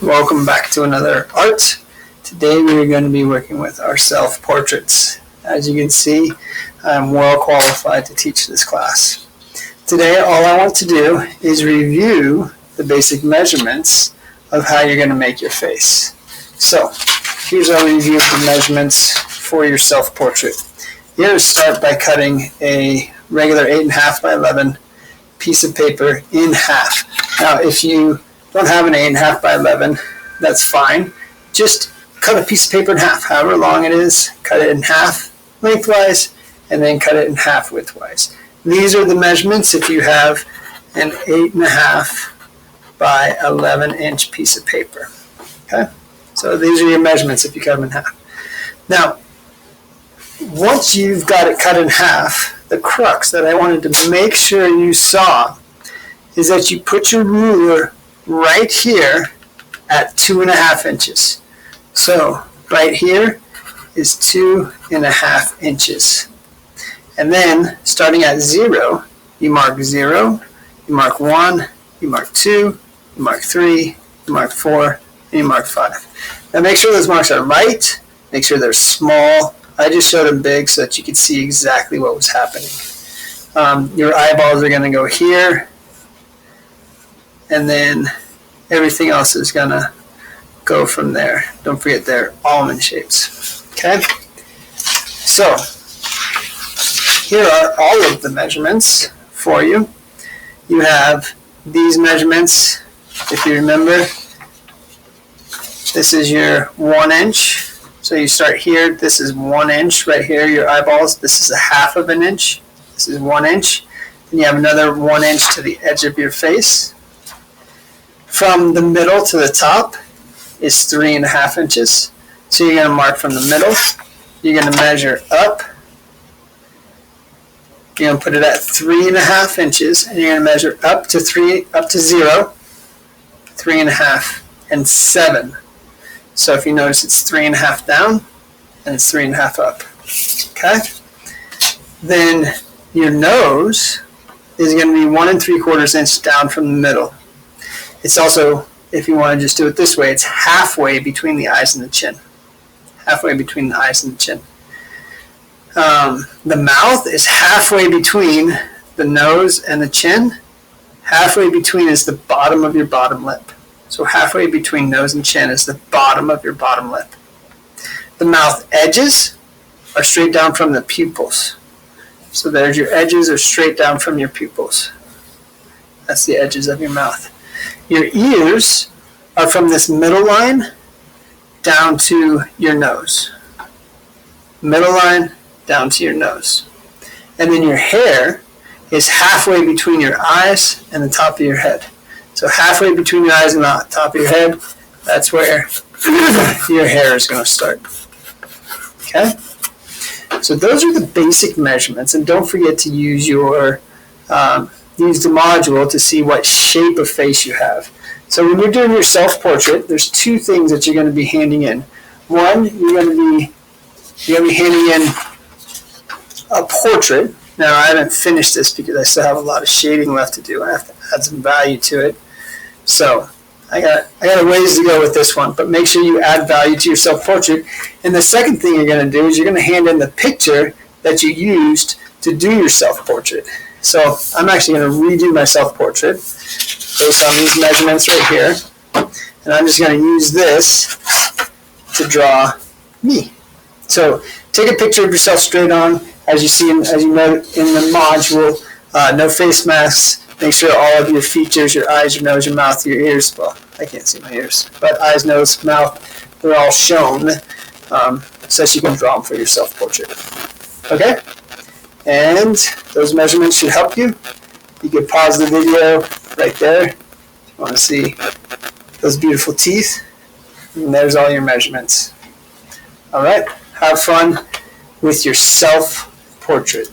Welcome back to another art. Today we are going to be working with our self-portraits. As you can see, I'm well qualified to teach this class. Today all I want to do is review the basic measurements of how you're going to make your face. So here's our review of the measurements for your self-portrait. You're going to start by cutting a regular 8.5 by 11 piece of paper in half. Now if you don't have an 8.5 by 11, that's fine. Just cut a piece of paper in half, however long it is, cut it in half lengthwise, and then cut it in half widthwise. These are the measurements if you have an 8.5 by 11 inch piece of paper. Okay? So these are your measurements if you cut them in half. Now, once you've got it cut in half, the crux that I wanted to make sure you saw is that you put your ruler right here at 2.5 inches. So right here is 2.5 inches. And then starting at 0, you mark 0, you mark 1, you mark 2, you mark 3, you mark 4, and you mark 5. Now make sure those marks are right, make sure they're small. I just showed them big so that you could see exactly what was happening. Your eyeballs are going to go here, and then everything else is going to go from there. Don't forget they're almond shapes. Okay? So, here are all of the measurements for you. You have these measurements, if you remember. This is your 1 inch. So you start here, this is 1 inch right here, your eyeballs. This is 1/2 inch. This is 1 inch. Then you have another 1 inch to the edge of your face. From the middle to the top is 3.5 inches. So you're going to mark from the middle. You're going to measure up. You're going to put it at 3.5 inches, and you're going to measure up to 0, 3.5, and 7. So if you notice, it's 3.5 down, and it's 3.5 up. Okay? Then your nose is going to be 1 3/4 inch down from the middle. It's also, if you want to just do it this way, it's halfway between the eyes and the chin. Halfway between the eyes and the chin. The mouth is halfway between the nose and the chin. Halfway between is the bottom of your bottom lip. So halfway between nose and chin is the bottom of your bottom lip. The mouth edges are straight down from the pupils. So there's your edges are straight down from your pupils. That's the edges of your mouth. Your ears are from this middle line down to your nose. Middle line down to your nose. And then your hair is halfway between your eyes and the top of your head. So halfway between your eyes and the top of your head, that's where your hair is going to start. Okay? So those are the basic measurements. And don't forget to use your use the module to see what shape of face you have. So when you're doing your self-portrait, there's 2 things that you're going to be handing in. One, you're going to be handing in a portrait. Now I haven't finished this because I still have a lot of shading left to do. I have to add some value to it. So I got a ways to go with this one, but make sure you add value to your self-portrait. And the second thing you're going to do is you're going to hand in the picture that you used to do your self-portrait. So I'm actually going to redo my self-portrait based on these measurements right here. And I'm just going to use this to draw me. So take a picture of yourself straight on, as you know in the module. No face masks. Make sure all of your features, your eyes, your nose, your mouth, your ears, well, I can't see my ears, but eyes, nose, mouth, they're all shown so that you can draw them for your self-portrait. Okay? And those measurements should help you. You can pause the video right there if you want to see those beautiful teeth. And there's all your measurements. All right? Have fun with your self-portrait.